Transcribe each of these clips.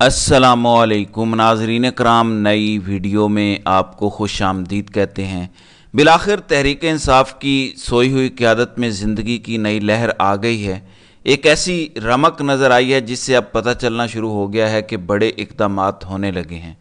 अस्सलामुअलैकुम नाज़रीन कराम, नई वीडियो में आपको खुश आमदीद कहते हैं। बिलाखिर तहरीक इंसाफ की सोई हुई क़यादत में ज़िंदगी की नई लहर आ गई है। एक ऐसी रमक नज़र आई है जिससे अब पता चलना शुरू हो गया है कि बड़े इक़दामात होने लगे हैं।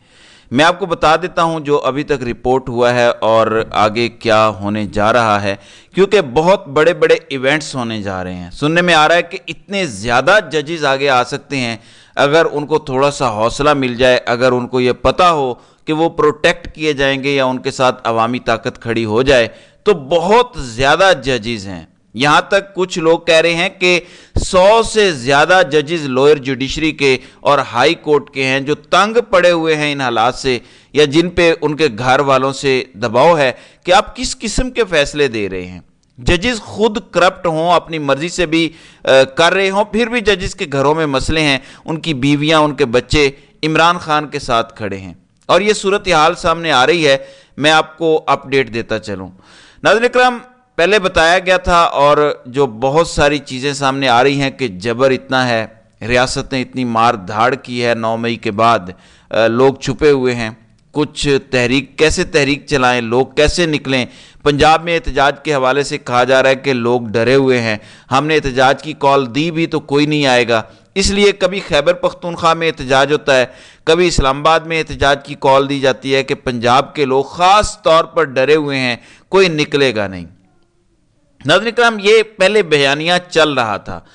मैं आपको बता देता हूं जो अभी तक रिपोर्ट हुआ है और आगे क्या होने जा रहा है, क्योंकि बहुत बड़े बड़े इवेंट्स होने जा रहे हैं। सुनने में आ रहा है कि इतने ज़्यादा जजेस आगे आ सकते हैं अगर उनको थोड़ा सा हौसला मिल जाए, अगर उनको ये पता हो कि वो प्रोटेक्ट किए जाएंगे या उनके साथ अवामी ताकत खड़ी हो जाए, तो बहुत ज़्यादा जजेस हैं। यहाँ तक कुछ लोग कह रहे हैं कि 100 से ज़्यादा जजेस लोअर जुडिशरी के और हाई कोर्ट के हैं जो तंग पड़े हुए हैं इन हालात से, या जिन पे उनके घर वालों से दबाव है कि आप किस किस्म के फैसले दे रहे हैं। जजेस खुद करप्ट हों, अपनी मर्जी से भी कर रहे हों, फिर भी जजेस के घरों में मसले हैं, उनकी बीवियां, उनके बच्चे इमरान खान के साथ खड़े हैं और ये सूरत हाल सामने आ रही है। मैं आपको अपडेट देता चलूँ। नाज़रीन इकराम, पहले बताया गया था और जो बहुत सारी चीज़ें सामने आ रही हैं कि जबर इतना है, रियासत ने इतनी मार धाड़ की है 9 मई के बाद, लोग छुपे हुए हैं, कुछ तहरीक कैसे तहरीक चलाएं, लोग कैसे निकलें। पंजाब में एहतजाज के हवाले से कहा जा रहा है कि लोग डरे हुए हैं, हमने एहतजाज की कॉल दी भी तो कोई नहीं आएगा, इसलिए कभी खैबर पख्तूनख्वा में एहतजाज होता है, कभी इस्लामाबाद में एहतजाज की कॉल दी जाती है कि पंजाब के लोग ख़ास तौर पर डरे हुए हैं, कोई निकलेगा नहीं। नाज़रीन इकराम, ये पहले बयानिया चल रहा था।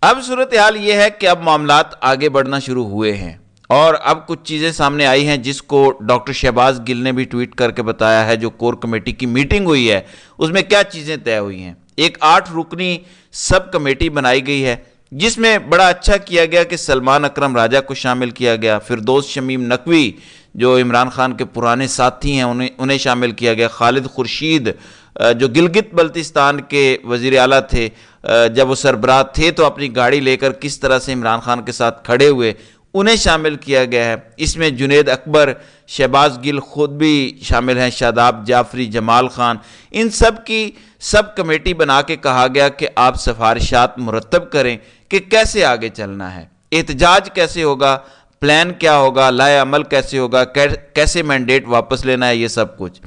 अब सूरत हाल ये है कि अब मामलात आगे बढ़ना शुरू हुए हैं और अब कुछ चीज़ें सामने आई हैं जिसको डॉक्टर शहबाज गिल ने भी ट्वीट करके बताया है। जो कोर कमेटी की मीटिंग हुई है उसमें क्या चीज़ें तय हुई हैं। एक 8 रुकनी सब कमेटी बनाई गई है जिसमें बड़ा अच्छा किया गया कि सलमान अकरम राजा को शामिल किया गया, फिरदौस शमीम नकवी जो इमरान खान के पुराने साथी हैं उन्हें शामिल किया गया, खालिद खुर्शीद जो गिलगित बल्तिस्तान के वज़ीर आला थे, जब वो सरबराह थे तो अपनी गाड़ी लेकर किस तरह से इमरान खान के साथ खड़े हुए, उन्हें शामिल किया गया है। इसमें जुनेद अकबर, शहबाज गिल खुद भी शामिल हैं, शादाब जाफरी, जमाल खान, इन सब की सब कमेटी बना के कहा गया कि आप सिफारिशात मुरतब करें कि कैसे आगे चलना है, एहतजाज कैसे होगा, प्लान क्या होगा, लाए अमल कैसे होगा, कैसे मैंडेट वापस लेना है, ये सब कुछ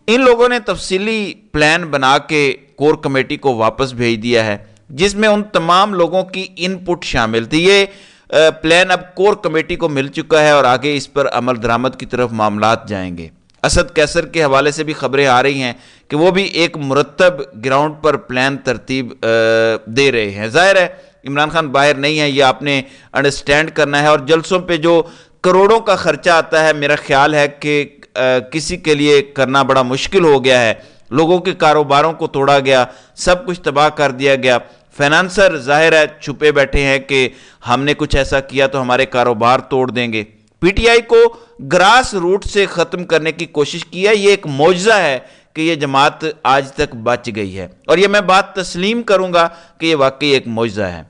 इन लोगों ने तफसीली प्लान बना के कोर कमेटी को वापस भेज दिया है, जिसमें उन तमाम लोगों की इनपुट शामिल थी। ये प्लान अब कोर कमेटी को मिल चुका है और आगे इस पर अमल दरामद की तरफ मामलात जाएंगे। असद कैसर के हवाले से भी खबरें आ रही हैं कि वो भी एक मुरतब ग्राउंड पर प्लान तरतीब दे रहे हैं। जाहिर है इमरान खान बाहर नहीं है, ये आपने अंडरस्टैंड करना है। और जलसों पे जो करोड़ों का खर्चा आता है, मेरा ख्याल है कि किसी के लिए करना बड़ा मुश्किल हो गया है। लोगों के कारोबारों को तोड़ा गया, सब कुछ तबाह कर दिया गया। फाइनेंसर जाहिर है छुपे बैठे हैं कि हमने कुछ ऐसा किया तो हमारे कारोबार तोड़ देंगे। पीटीआई को ग्रास रूट से ख़त्म करने की कोशिश की है। ये एक मौजज़ा है कि ये जमात आज तक बच गई है और ये मैं बात तस्लीम करूंगा कि ये वाकई एक मौजज़ा है।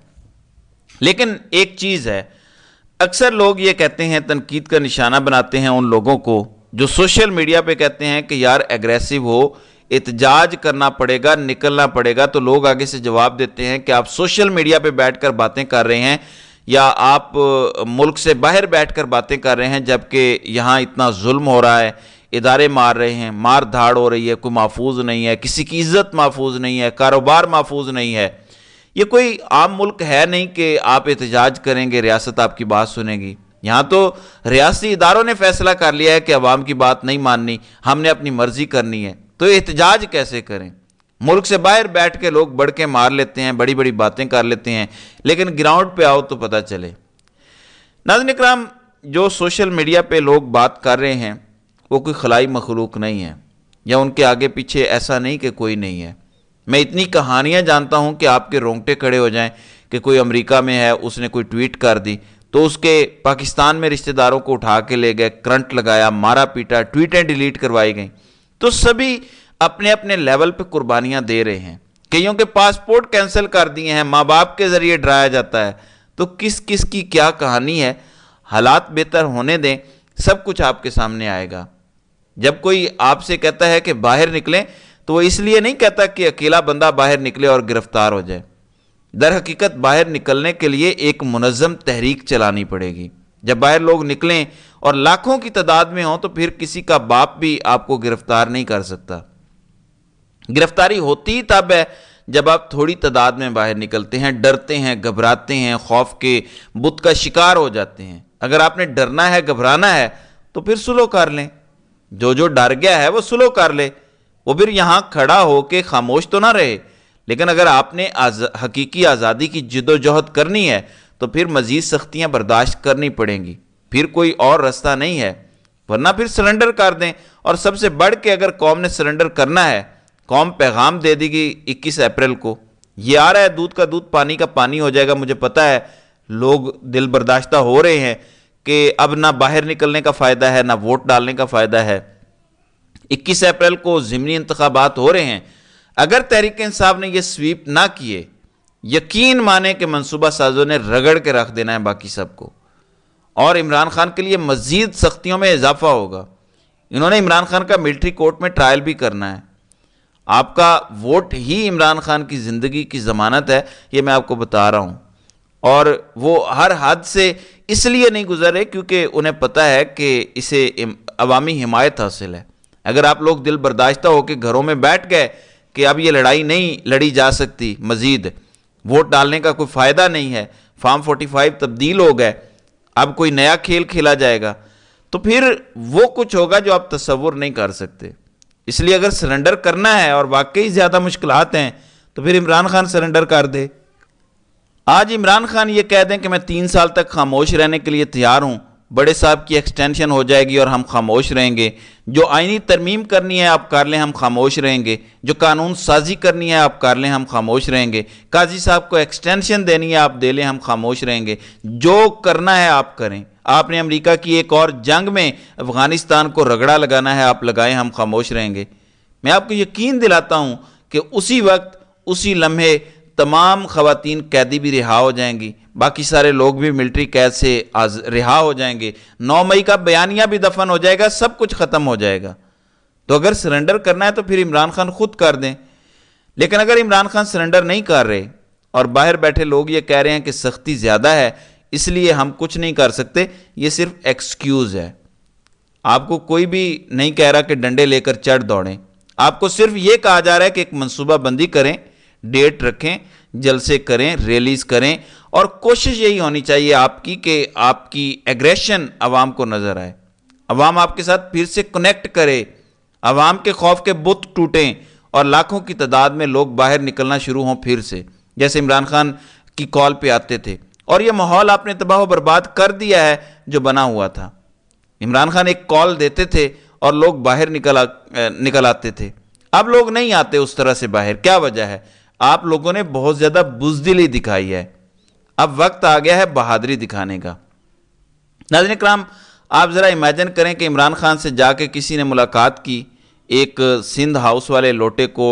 लेकिन एक चीज़ है, अक्सर लोग ये कहते हैं, तनकीद का निशाना बनाते हैं उन लोगों को जो सोशल मीडिया पे कहते हैं कि यार एग्रेसिव हो, एहतजाज करना पड़ेगा, निकलना पड़ेगा। तो लोग आगे से जवाब देते हैं कि आप सोशल मीडिया पे बैठकर बातें कर रहे हैं या आप मुल्क से बाहर बैठकर बातें कर रहे हैं, जबकि यहाँ इतना जुल्म हो रहा है, इदारे मार रहे हैं, मार धाड़ हो रही है, कोई महफूज नहीं है, किसी की इज्जत महफूज नहीं है, कारोबार महफूज नहीं है। ये कोई आम मुल्क है नहीं कि आप एहतजाज करेंगे रियासत आपकी बात सुनेगी। यहाँ तो रियासती इदारों ने फैसला कर लिया है कि अवाम की बात नहीं माननी, हमने अपनी मर्जी करनी है, तो एहतजाज कैसे करें। मुल्क से बाहर बैठ के लोग बढ़ के मार लेते हैं, बड़ी बड़ी बातें कर लेते हैं, लेकिन ग्राउंड पे आओ तो पता चले। नाज़रीन इकराम, जो सोशल मीडिया पे लोग बात कर रहे हैं वो कोई खलाई मखलूक नहीं है, या उनके आगे पीछे ऐसा नहीं कि कोई नहीं है। मैं इतनी कहानियाँ जानता हूँ कि आपके रोंगटे खड़े हो जाएं कि कोई अमेरिका में है, उसने कोई ट्वीट कर दी तो उसके पाकिस्तान में रिश्तेदारों को उठा के ले गए, करंट लगाया, मारा पीटा, ट्वीटें डिलीट करवाई गई। तो सभी अपने अपने लेवल पे कुर्बानियां दे रहे हैं। कईयों के पासपोर्ट कैंसिल कर दिए हैं, माँ बाप के जरिए डराया जाता है। तो किस किस की क्या कहानी है, हालात बेहतर होने दें, सब कुछ आपके सामने आएगा। जब कोई आपसे कहता है कि बाहर निकलें तो वो इसलिए नहीं कहता कि अकेला बंदा बाहर निकले और गिरफ्तार हो जाए। दर हकीकत बाहर निकलने के लिए एक मुनज़्ज़म तहरीक चलानी पड़ेगी, جب باہر لوگ نکلیں اور لاکھوں کی تعداد میں ہوں تو پھر کسی کا باپ بھی آپ کو گرفتار نہیں کر سکتا۔ گرفتاری ہوتی تب ہے جب آپ تھوڑی تعداد میں باہر نکلتے ہیں، ڈرتے ہیں، گھبراتے ہیں، خوف کے بت کا شکار ہو جاتے ہیں۔ اگر آپ نے ڈرنا ہے، گھبرانا ہے تو پھر سلو کر لیں۔ جو ڈر گیا ہے وہ سلو کر لے، وہ پھر یہاں کھڑا ہو کے خاموش تو نہ رہے۔ لیکن اگر آپ نے حقیقی آزادی کی جد و جہد کرنی ہے تو پھر مزید سختیاں برداشت کرنی پڑیں گی، پھر کوئی اور راستہ نہیں ہے، ورنہ پھر سرنڈر کر دیں۔ اور سب سے بڑھ کے اگر قوم نے سرنڈر کرنا ہے، قوم پیغام دے دی گی 21 اپریل کو، یہ آ رہا ہے، دودھ کا دودھ پانی کا پانی ہو جائے گا۔ مجھے پتا ہے لوگ دل برداشتہ ہو رہے ہیں کہ اب نہ باہر نکلنے کا فائدہ ہے، نہ ووٹ ڈالنے کا فائدہ ہے۔ 21 اپریل کو ضمنی انتخابات ہو رہے ہیں۔ اگر تحریک انصاف نے یہ سویپ نہ کیے، یقین مانے کہ منصوبہ سازوں نے رگڑ کے رکھ دینا ہے باقی سب کو، اور عمران خان کے لیے مزید سختیوں میں اضافہ ہوگا۔ انہوں نے عمران خان کا ملٹری کورٹ میں ٹرائل بھی کرنا ہے۔ آپ کا ووٹ ہی عمران خان کی زندگی کی ضمانت ہے، یہ میں آپ کو بتا رہا ہوں۔ اور وہ ہر حد سے اس لیے نہیں گزر رہے کیونکہ انہیں پتہ ہے کہ اسے عوامی حمایت حاصل ہے۔ اگر آپ لوگ دل برداشتہ ہو کے گھروں میں بیٹھ گئے کہ اب یہ لڑائی نہیں لڑی جا سکتی، مزید ووٹ ڈالنے کا کوئی فائدہ نہیں ہے، فارم 45 تبدیل ہو گئے، اب کوئی نیا کھیل کھیلا جائے گا، تو پھر وہ کچھ ہوگا جو آپ تصور نہیں کر سکتے۔ اس لیے اگر سرنڈر کرنا ہے اور واقعی زیادہ مشکلات ہیں تو پھر عمران خان سرنڈر کر دے۔ آج عمران خان یہ کہہ دیں کہ میں 3 سال تک خاموش رہنے کے لیے تیار ہوں، بڑے صاحب کی ایکسٹینشن ہو جائے گی اور ہم خاموش رہیں گے، جو آئینی ترمیم کرنی ہے آپ کر لیں، ہم خاموش رہیں گے، جو قانون سازی کرنی ہے آپ کر لیں، ہم خاموش رہیں گے، قاضی صاحب کو ایکسٹینشن دینی ہے آپ دے لیں، ہم خاموش رہیں گے، جو کرنا ہے آپ کریں۔ آپ نے امریکہ کی ایک اور جنگ میں افغانستان کو رگڑا لگانا ہے آپ لگائیں، ہم خاموش رہیں گے۔ میں آپ کو یقین دلاتا ہوں کہ اسی وقت، اسی لمحے تمام خواتین قیدی بھی رہا ہو جائیں گی، باقی سارے لوگ بھی ملٹری قید سے رہا ہو جائیں گے، 9 مئی کا بیانیہ بھی دفن ہو جائے گا، سب کچھ ختم ہو جائے گا۔ تو اگر سرنڈر کرنا ہے تو پھر عمران خان خود کر دیں۔ لیکن اگر عمران خان سرنڈر نہیں کر رہے اور باہر بیٹھے لوگ یہ کہہ رہے ہیں کہ سختی زیادہ ہے اس لیے ہم کچھ نہیں کر سکتے، یہ صرف ایکسکیوز ہے۔ آپ کو کوئی بھی نہیں کہہ رہا کہ ڈنڈے لے کر چڑھ دوڑیں، آپ کو صرف یہ کہا جا رہا ہے کہ ایک منصوبہ بندی کریں، ڈیٹ رکھیں، جلسے کریں، ریلیز کریں، اور کوشش یہی ہونی چاہیے آپ کی کہ آپ کی ایگریشن عوام کو نظر آئے، عوام آپ کے ساتھ پھر سے کنیکٹ کرے، عوام کے خوف کے بت ٹوٹیں اور لاکھوں کی تعداد میں لوگ باہر نکلنا شروع ہوں پھر سے، جیسے عمران خان کی کال پہ آتے تھے۔ اور یہ ماحول آپ نے تباہ و برباد کر دیا ہے جو بنا ہوا تھا۔ عمران خان ایک کال دیتے تھے اور لوگ باہر نکل آتے تھے، اب لوگ نہیں آتے اس طرح سے باہر۔ کیا وجہ ہے؟ آپ لوگوں نے بہت زیادہ بزدلی دکھائی ہے، اب وقت آ گیا ہے بہادری دکھانے کا۔ ناظرین کرام، آپ ذرا امیجن کریں کہ عمران خان سے جا کے کسی نے ملاقات کی، ایک سندھ ہاؤس والے لوٹے کو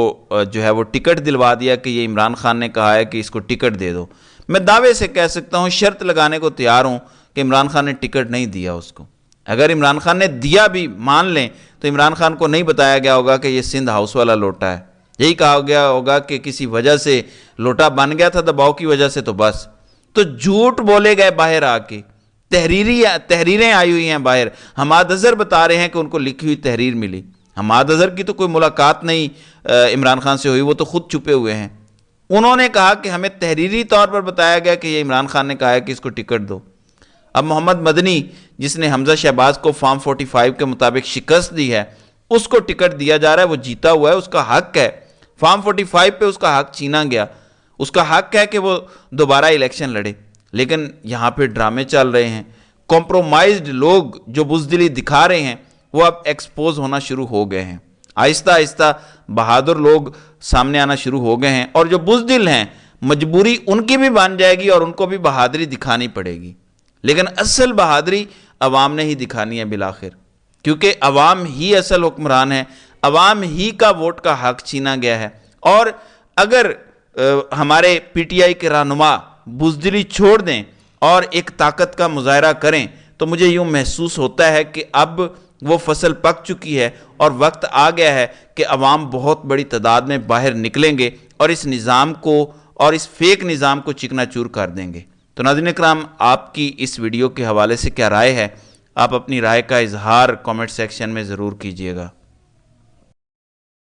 جو ہے وہ ٹکٹ دلوا دیا کہ یہ عمران خان نے کہا ہے کہ اس کو ٹکٹ دے دو۔ میں دعوے سے کہہ سکتا ہوں، شرط لگانے کو تیار ہوں کہ عمران خان نے ٹکٹ نہیں دیا اس کو۔ اگر عمران خان نے دیا بھی مان لیں تو عمران خان کو نہیں بتایا گیا ہوگا کہ یہ سندھ ہاؤس والا لوٹا ہے، یہی کہا گیا ہوگا کہ کسی وجہ سے لوٹا بن گیا تھا، دباؤ کی وجہ سے، تو بس۔ تو جھوٹ بولے گئے باہر آ کے، تحریریں آئی ہوئی ہیں باہر، حماد اظہر بتا رہے ہیں کہ ان کو لکھی ہوئی تحریر ملی۔ حماد اظہر کی تو کوئی ملاقات نہیں عمران خان سے ہوئی، وہ تو خود چھپے ہوئے ہیں۔ انہوں نے کہا کہ ہمیں تحریری طور پر بتایا گیا کہ یہ عمران خان نے کہا ہے کہ اس کو ٹکٹ دو۔ اب محمد مدنی جس نے حمزہ شہباز کو فارم 45 کے مطابق شکست دی ہے، اس کو ٹکٹ دیا جا رہا ہے، وہ جیتا ہوا ہے، اس کا حق ہے۔ فارم 45 پہ اس کا حق چھینا گیا، اس کا حق ہے کہ وہ دوبارہ الیکشن لڑے، لیکن یہاں پہ ڈرامے چل رہے ہیں۔ کمپرومائزڈ لوگ جو بزدلی دکھا رہے ہیں وہ اب ایکسپوز ہونا شروع ہو گئے ہیں، آہستہ آہستہ بہادر لوگ سامنے آنا شروع ہو گئے ہیں، اور جو بزدل ہیں مجبوری ان کی بھی بن جائے گی اور ان کو بھی بہادری دکھانی پڑے گی، لیکن اصل بہادری عوام نے ہی دکھانی ہے بالآخر، کیونکہ عوام ہی اصل حکمران ہے، عوام ہی کا ووٹ کا حق چھینا گیا ہے۔ اور اگر ہمارے پی ٹی آئی کے رہنما بزدلی چھوڑ دیں اور ایک طاقت کا مظاہرہ کریں تو مجھے یوں محسوس ہوتا ہے کہ اب وہ فصل پک چکی ہے اور وقت آ گیا ہے کہ عوام بہت بڑی تعداد میں باہر نکلیں گے اور اس نظام کو اور اس فیک نظام کو چکنا چور کر دیں گے۔ تو ناظرین اکرام، آپ کی اس ویڈیو کے حوالے سے کیا رائے ہے؟ آپ اپنی رائے کا اظہار کامنٹ سیکشن میں ضرور کیجیے گا۔